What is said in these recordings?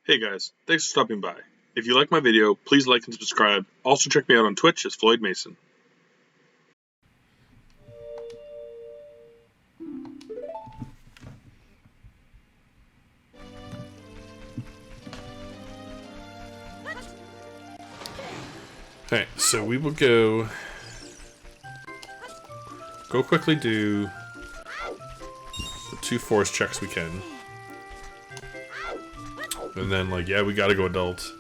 Hey guys, thanks for stopping by. If you like my video, please like and subscribe. Also check me out on Twitch as Floyd Mason. Alright, so we will go quickly do the 2 force checks we can. And then, like, yeah, we gotta go adult.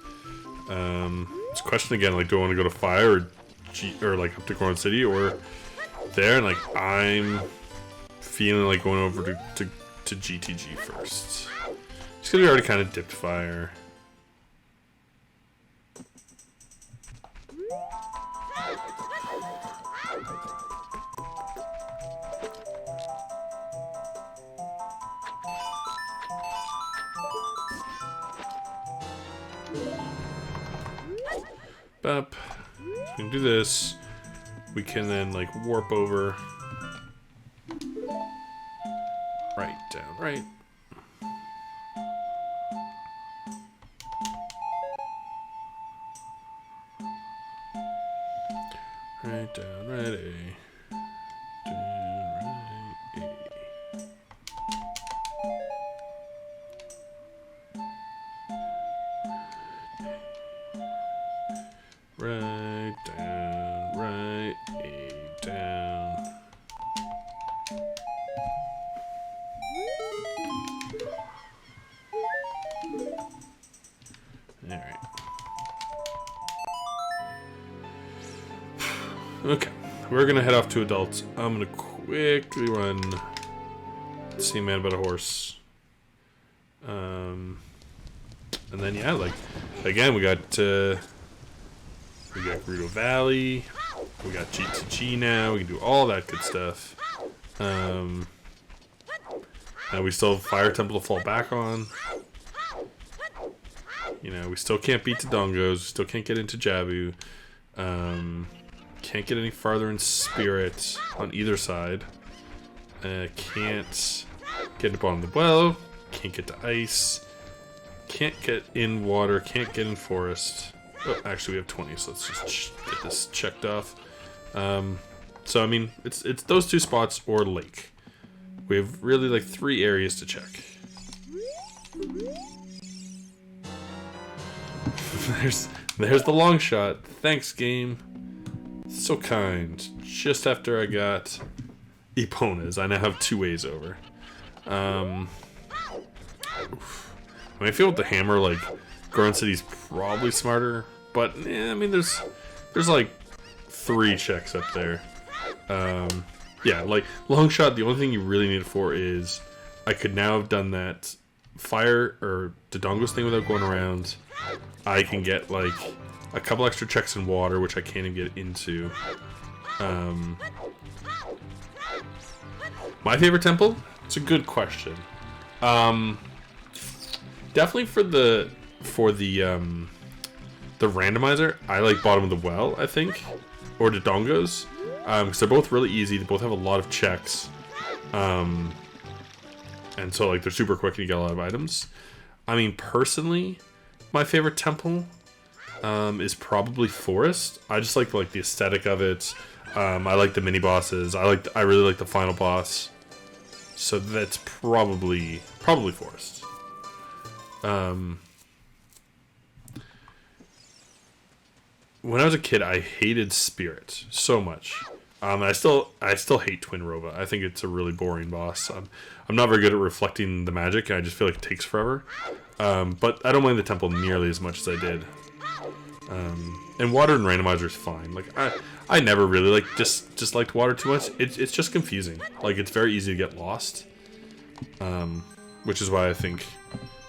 It's a question again, like, do I want to go to fire or like up to Corn City or there? And like, I'm feeling like going over to GTG first. Just because we already kind of dipped fire. Up. We can do this. We can then like warp over. Right, down, right. Right, down, right, A. Down, right, A. Right, down, right, A, down. Alright. Okay, we're gonna head off to adults. I'm gonna quickly run See Man But a Horse. And then yeah, like again we got Gerudo Valley, we got GTG now, we can do all that good stuff. And we still have Fire Temple to fall back on. You know, we still can't beat Dodongos, we still can't get into Jabu. Can't get any farther in Spirit on either side. Can't get up on the well, can't get to Ice, can't get in Water, can't get in Forest. Oh, actually we have 20, so let's just get this checked off. So I mean, it's those 2 spots or Lake. We have really like 3 areas to check. There's the long shot. Thanks, game. So kind. Just after I got Eponas, I now have 2 ways over. I mean, I feel with the hammer, like Garden City's probably smarter, but I mean, there's like 3 checks up there. Yeah, like long shot. The only thing you really need it for is I could now have done that fire or Dodongos thing without going around. I can get like a couple extra checks in water, which I can't even get into. My favorite temple? It's a good question. Definitely for the randomizer, I like bottom of the well, I think, or Dodongos, because they're both really easy. They both have a lot of checks, and so like they're super quick and you get a lot of items. I mean, personally, my favorite temple is probably Forest. I just like the aesthetic of it. I like the mini bosses. I really like the final boss. So that's probably Forest. When I was a kid, I hated Spirit so much. I still hate Twin Rova. I think it's a really boring boss. I'm not very good at reflecting the magic. I just feel like it takes forever. But I don't mind the temple nearly as much as I did. And Water and Randomizer is fine. Like I never really like just liked Water too much. It's just confusing. Like it's very easy to get lost. Which is why I think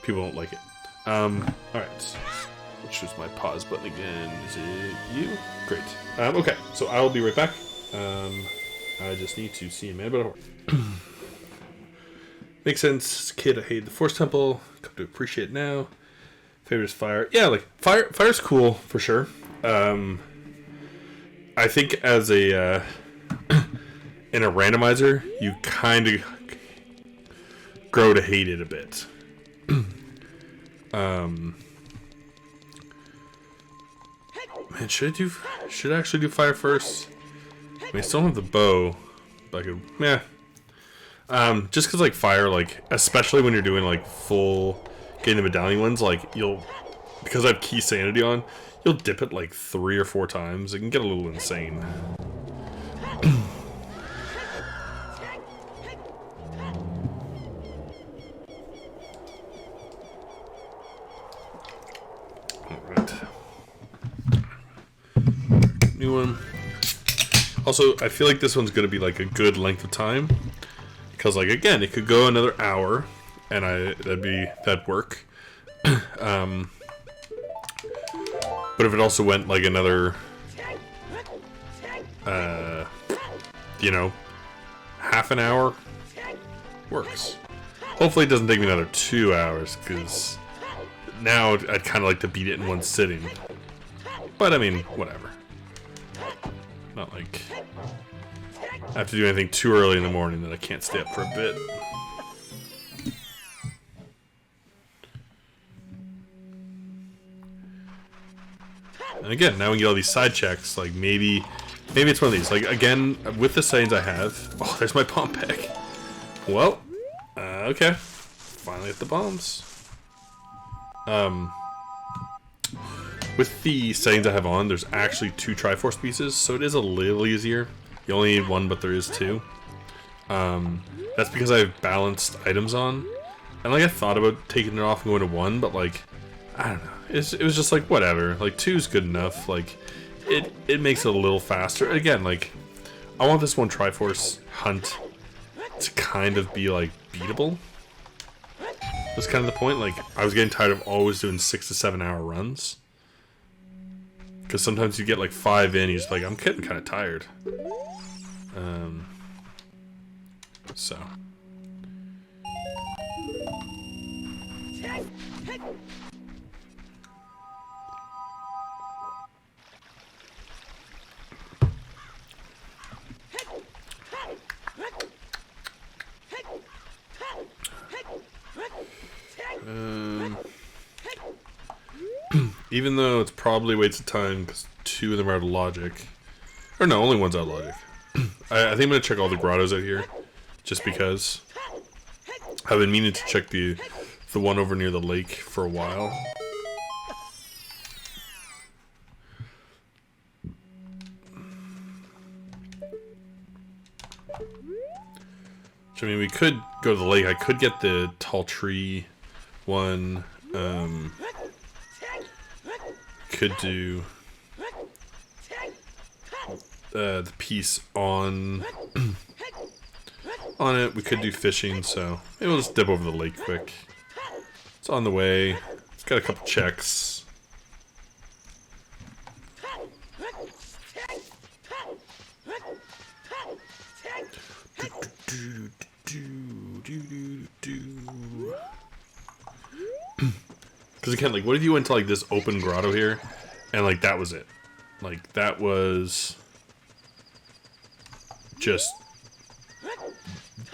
people don't like it. Alright. Let's choose my pause button again. Is it you? Great. Okay, so I will be right back. I just need to see a man but a horse. Makes sense. As a kid, I hated the Force Temple. Come to appreciate it now. Favorite is Fire. Yeah, like Fire's cool for sure. I think as a in a randomizer, you kind of grow to hate it a bit. Man, should I actually do fire first? I mean, I still don't have the bow, but I could, yeah. Just because, like, fire, like, especially when you're doing, like, full, getting the medallion ones, like, because I have Keysanity on, you'll dip it, like, 3 or 4 times. It can get a little insane. Alright. New one. Also, I feel like this one's going to be, like, a good length of time. Because, like, again, it could go another hour, and that'd work. But if it also went, like, another, you know, half an hour, works. Hopefully it doesn't take me another 2 hours, because now I'd kind of like to beat it in one sitting. But, I mean, whatever. Not like I have to do anything too early in the morning that I can't stay up for a bit. And again, now we get all these side checks. Like maybe it's one of these. Like again, with the settings I have. Oh, there's my bomb pack. Well, okay. Finally at the bombs. With the settings I have on, there's actually 2 Triforce pieces, so it is a little easier. You only need 1, but there is 2. That's because I have balanced items on. And like I thought about taking it off and going to 1, but like, I don't know. It was just like, whatever. Like, 2 is good enough. Like, it makes it a little faster. Again, like, I want this one Triforce hunt to kind of be, like, beatable. That's kind of the point. Like, I was getting tired of always doing 6 to 7 hour runs. Because sometimes you get, like, 5 in, you're just like, I'm getting kind of tired. So. Even though it's probably wastes of time because 2 of them are out of logic. Or no, only one's out of logic. I think I'm going to check all the grottos out here. Just because. I've been meaning to check the one over near the lake for a while. So, I mean, we could go to the lake. I could get the tall tree one. Could do the piece on it. We could do fishing, so maybe we'll just dip over the lake quick. It's on the way. It's got a couple checks. Because again, like, what if you went to like this open grotto here, and like that was it? Like that was just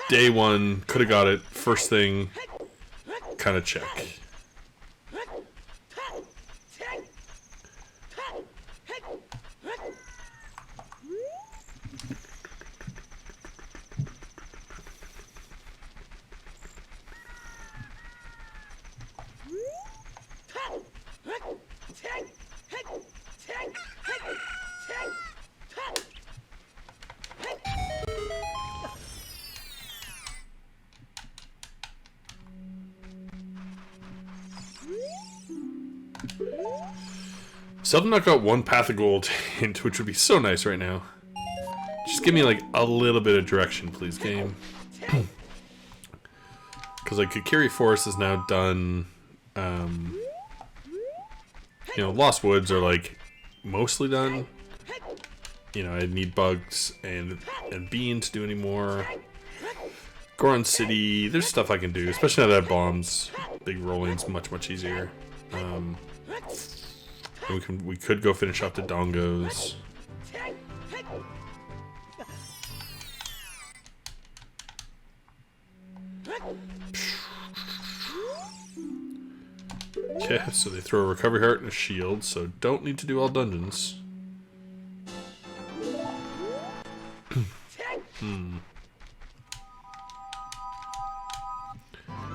day 1. Could have got it first thing. Kind of check. Still have not got 1 path of gold hint, which would be so nice right now. Just give me like a little bit of direction, please, game. Because like Kikiri Forest is now done. You know, Lost Woods are like mostly done. You know, I need bugs and bean to do anymore. Goron City, there's stuff I can do, especially now that I have bombs. Big rolling's much easier. We could go finish off the dongos. Okay, so they throw a recovery heart and a shield, so don't need to do all dungeons.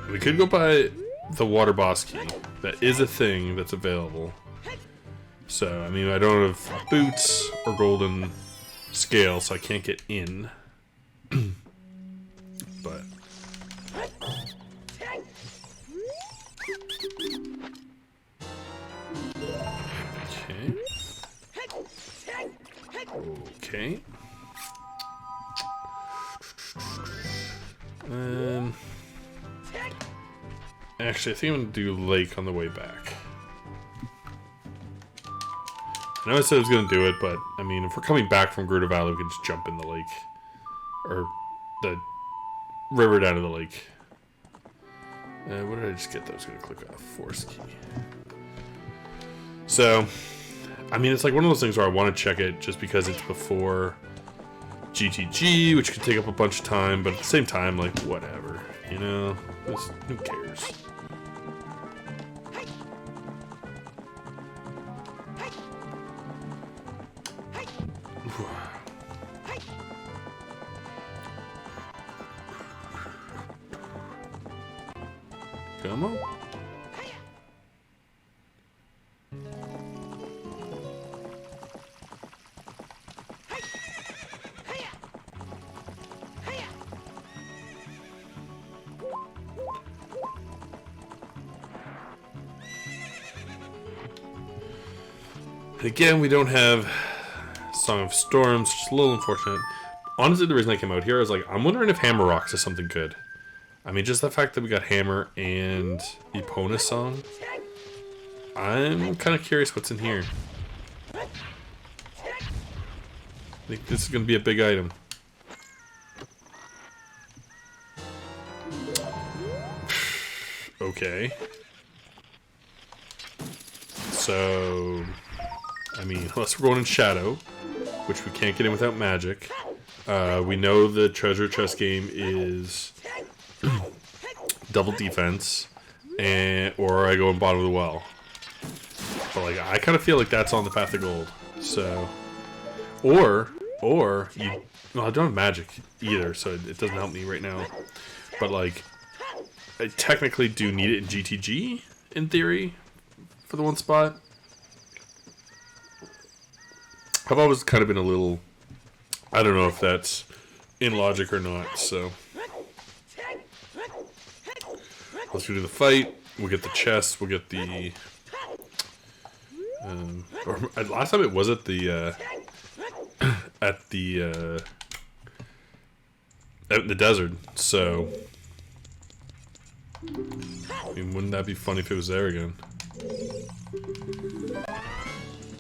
We could go buy the water boss key. That is a thing that's available. So, I mean, I don't have boots or golden scale, so I can't get in. But okay. Actually, I think I'm gonna do lake on the way back. I know I said I was gonna do it, but I mean, if we're coming back from Gruta Valley, we can just jump in the lake. Or the river down to the lake. What did I just get that I was gonna click on? Force key. So, I mean, it's like one of those things where I want to check it just because it's before GTG, which could take up a bunch of time, but at the same time, like, whatever. You know? Who cares? Come on. And again, we don't have Song of Storms, which is a little unfortunate. Honestly, the reason I came out here is like, I'm wondering if Hammer Rocks is something good. I mean, just the fact that we got Hammer and Epona's song. I'm kind of curious what's in here. I think this is going to be a big item. Okay. So, I mean, unless we're going in Shadow, which we can't get in without magic. We know the treasure chest game is double defense, or I go in bottom of the well. But like, I kind of feel like that's on the path to gold. So, or you. Well, I don't have magic either, so it doesn't help me right now. But like, I technically do need it in GTG in theory for the one spot. I've always kind of been a little. I don't know if that's in logic or not. So. Let's do the fight. We'll get the chest. We'll get the. Or last time it was at the. At the desert. So. I mean, wouldn't that be funny if it was there again?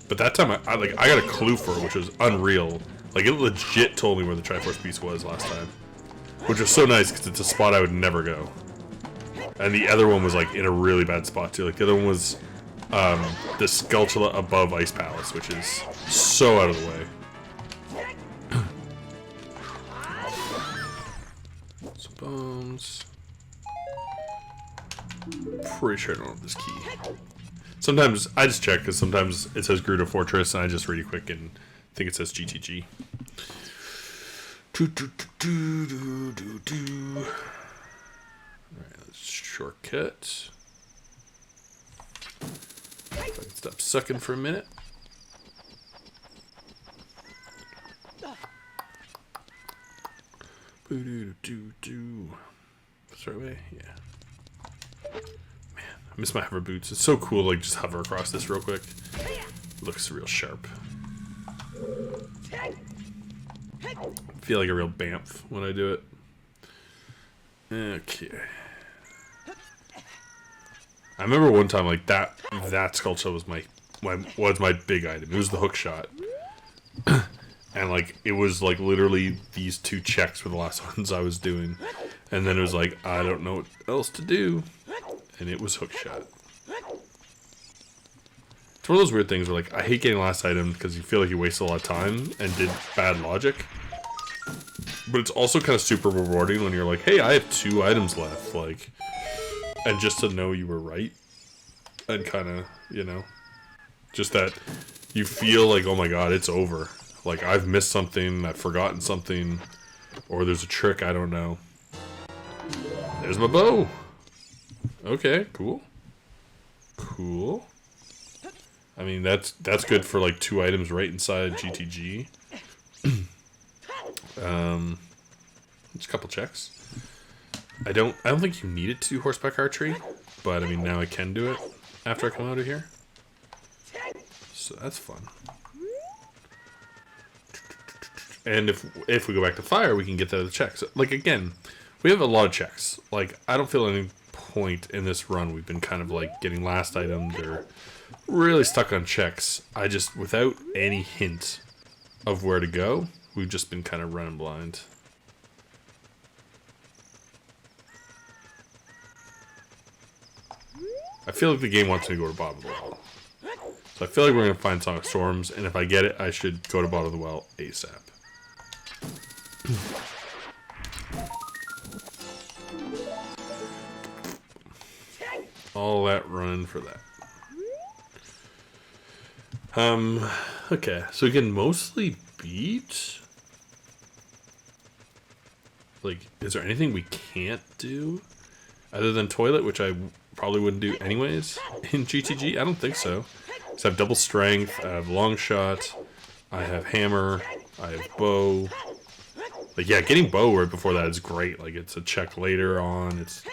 But that time, I got a clue for it, which was unreal. Like, it legit told me where the Triforce piece was last time, which was so nice because it's a spot I would never go. And the other one was like in a really bad spot too. Like the other one was the Skulltula above Ice Palace, which is so out of the way. Some bones. Pretty sure I don't have this key. Sometimes I just check because sometimes it says Gruta Fortress and I just read it quick and think it says GTG. Alright, let's shortcut. If I can stop sucking for a minute. Throw away, yeah. Man, I miss my hover boots. It's so cool, like just hover across this real quick. Looks real sharp. I feel like a real bamf when I do it. Okay. I remember one time like that sculpture was my big item. It was the hook shot. And like it was like literally these two checks were the last ones I was doing. And then it was like I don't know what else to do. And it was hook shot. It's one of those weird things where like I hate getting last item because you feel like you wasted a lot of time and did bad logic. But it's also kind of super rewarding when you're like, hey, I have 2 items left, like, and just to know you were right. and kind of, you know, just that you feel like, oh my god, it's over. Like, I've missed something, I've forgotten something, or there's a trick I don't know. There's my bow! Okay, cool. Cool. I mean, that's good for, like, 2 items right inside GTG. Just a couple checks. I don't think you need it to do horseback archery, but, I mean, now I can do it after I come out of here. So that's fun. And if we go back to fire, we can get the checks. Like, again, we have a lot of checks. Like, I don't feel any point in this run we've been kind of, like, getting last items or really stuck on checks. I just, without any hint of where to go, we've just been kind of running blind. I feel like the game wants me to go to bottom of the well. So I feel like we're going to find Song of Storms, and if I get it, I should go to bottom of the well ASAP. All that run for that. Okay, so we can mostly beat. Like, is there anything we can't do other than toilet, which I probably wouldn't do anyways in GTG? I don't think so. So I have double strength, I have long shot, I have hammer, I have bow. Like, yeah, getting bow right before that is great. Like, it's a check later on, it's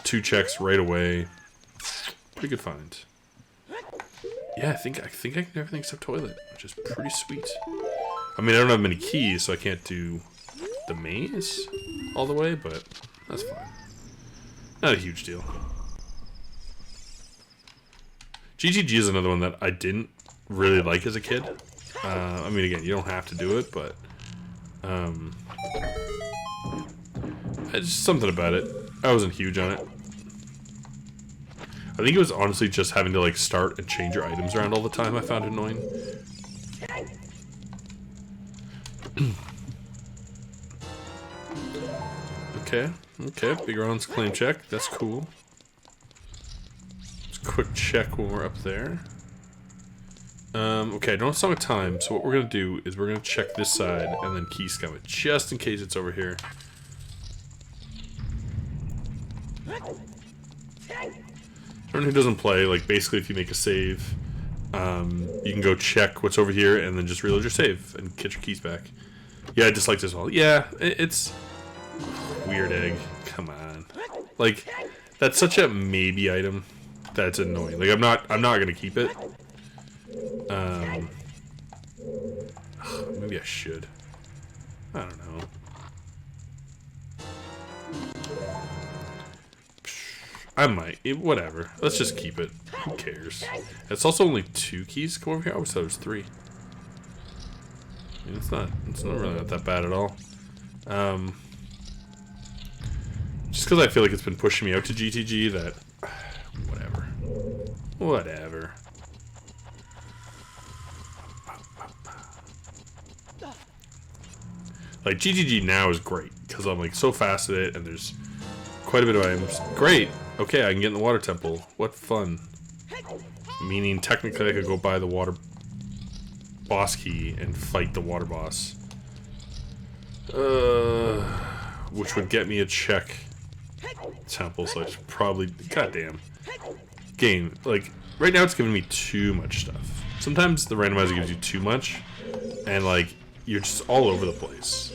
2 checks right away. Pretty good find. Yeah, I think I can do everything except toilet, which is pretty sweet. I mean, I don't have many keys, so I can't do the maze all the way, but that's fine. Not a huge deal. GTG is another one that I didn't really like as a kid. I mean, again, you don't have to do it, but it's just something about it. I wasn't huge on it. I think it was honestly just having to, like, start and change your items around all the time I found annoying. Okay, big rounds claim check, that's cool. Just quick check when we're up there. Okay, I don't have Song of Time, so what we're gonna do is we're gonna check this side and then key scout it, just in case it's over here. Everyone who doesn't play, like, basically if you make a save, you can go check what's over here and then just reload your save and get your keys back. Yeah, I dislike this all. Yeah, it's weird egg. Come on. Like, that's such a maybe item that's annoying. Like, I'm not gonna keep it. Maybe I should. I don't know. I might. Whatever. Let's just keep it. Who cares? It's also only 2 keys come over here. I always thought it was 3. I mean, it's not really not that bad at all. Just because I feel like it's been pushing me out to GTG that... Whatever. Like, GTG now is great, because I'm, like, so fast at it, and there's quite a bit of items. Great! Okay, I can get in the water temple. What fun. Meaning, technically, I could go buy the water boss key and fight the water boss. Which would get me a check temple, so I should probably... Goddamn. Game. Like, right now it's giving me too much stuff. Sometimes the randomizer gives you too much, and, like, you're just all over the place.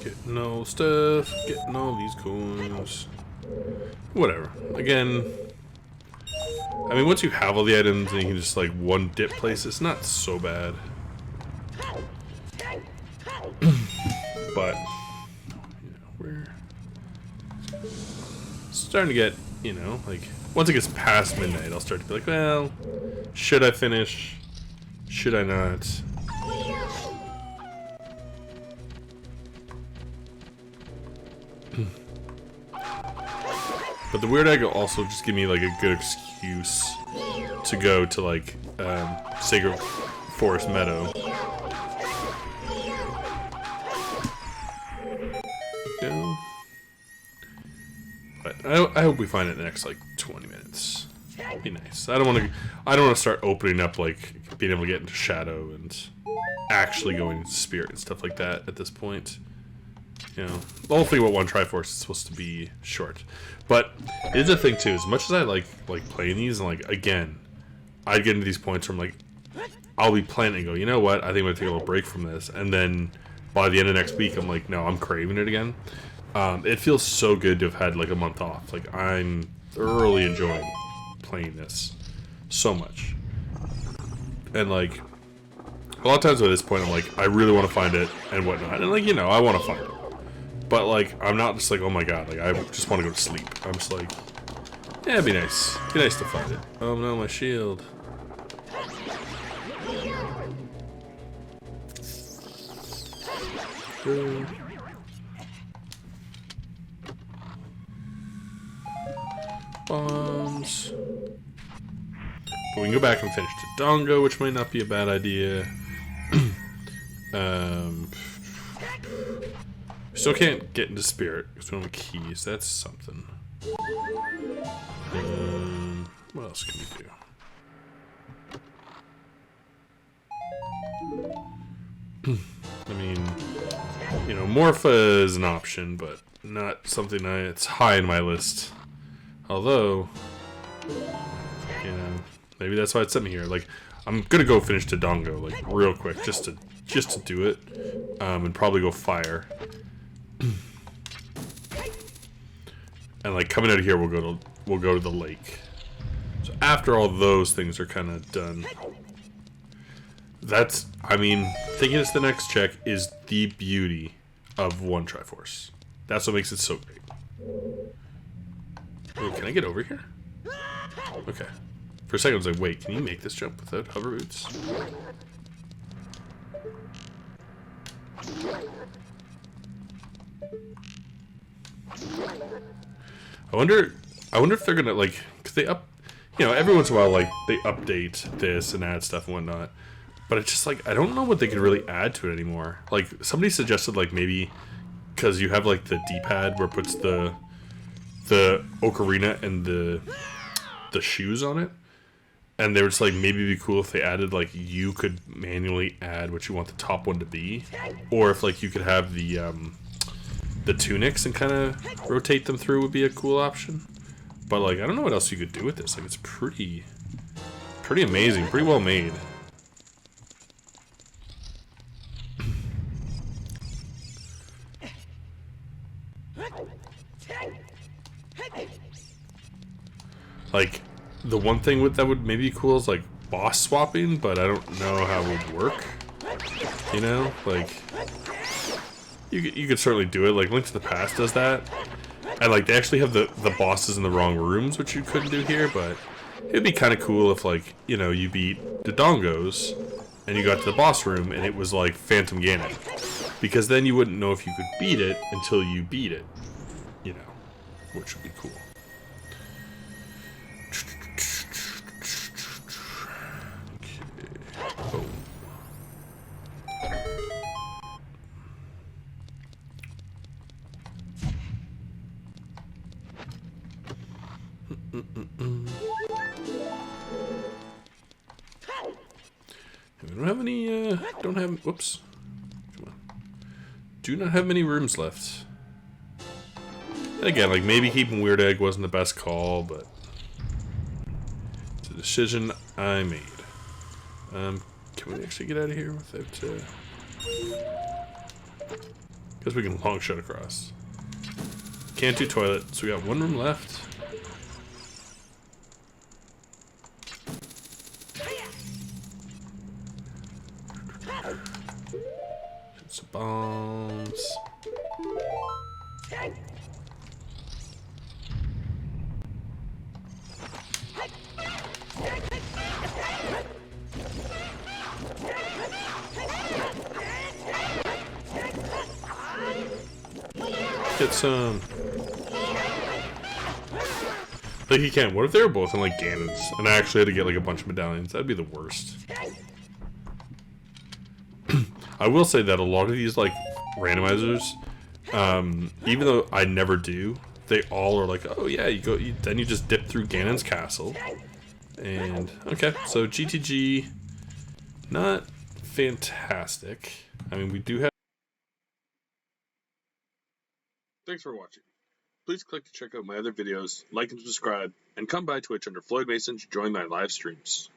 Getting all stuff, getting all these coins. Whatever. Again, I mean, once you have all the items and you can just like one dip place, it's not so bad. But you know, we're starting to get, you know, like once it gets past midnight, I'll start to be like, well, should I finish? Should I not? But the weird egg will also just give me like a good excuse to go to like Sacred Forest Meadow. Go. But I hope we find it in the next like 20 minutes. Be nice. I don't want to start opening up like being able to get into Shadow and actually going into Spirit and stuff like that at this point. You know, the whole thing about one Triforce is supposed to be short, but it is a thing too. As much as I like playing these, and like again, I get into these points where I'm like, I'll be playing and go, you know what? I think I'm gonna take a little break from this, and then by the end of next week, I'm like, no, I'm craving it again. It feels so good to have had like a month off. Like I'm thoroughly enjoying playing this so much, and like a lot of times at this point, I'm like, I really want to find it and whatnot, and like you know, I want to find it. But, like, I'm not just like, oh my god, like, I just want to go to sleep. I'm just like, yeah, it'd be nice. It'd be nice to find it. Oh no, my shield. Bombs. But we can go back and finish Dodongo, which might not be a bad idea. Still can't get into Spirit because we don't have keys. That's something. What else can we do? I mean, you know, Morpha is an option, but not something it's high in my list. Although, you know, maybe that's why it sent me here. Like, I'm gonna go finish Dodongo like real quick, just to do it, and probably go fire. And like coming out of here, we'll go to the lake. So after all those things are kind of done, that's, I mean, thinking it's the next check is the beauty of one Triforce. That's what makes it so great. Ooh, can I get over here? Okay. For a second, I was like, wait, can you make this jump without hover boots? I wonder if they're gonna like, cause they you know, every once in a while like they update this and add stuff and whatnot, but it's just like I don't know what they could really add to it anymore. Like somebody suggested like maybe because you have like the D-pad where it puts the Ocarina and the shoes on it, and they were just like maybe it'd be cool if they added like you could manually add what you want the top one to be, or if like you could have the tunics and kind of rotate them through would be a cool option. But like I don't know what else you could do with this. Like it's pretty amazing, pretty well made. Like the one thing that would maybe be cool is like boss swapping, but I don't know how it would work. You know, like you could certainly do it. Like Link to the Past does that, and like they actually have the bosses in the wrong rooms, which you couldn't do here. But it'd be kind of cool if like you know you beat the Dodongos and you got to the boss room and it was like Phantom Ganon, because then you wouldn't know if you could beat it until you beat it. You know, which would be cool. We don't have any, whoops. Come on. Do not have many rooms left. And again, like, maybe keeping Weird Egg wasn't the best call, but it's a decision I made. Can we actually get out of here without, because we can long shot across. Can't do toilet, so we got one room left. Lots of bombs. Get some. Like, he can. What if they were both in, like, Ganons, and I actually had to get, like, a bunch of medallions? That'd be the worst. I will say that a lot of these, like, randomizers, even though I never do, they all are like, oh, yeah, then you just dip through Ganon's castle. And, okay, so GTG, not fantastic. I mean, we do have... Thanks for watching. Please click to check out my other videos, like and subscribe, and come by Twitch under Floyd Mason to join my live streams.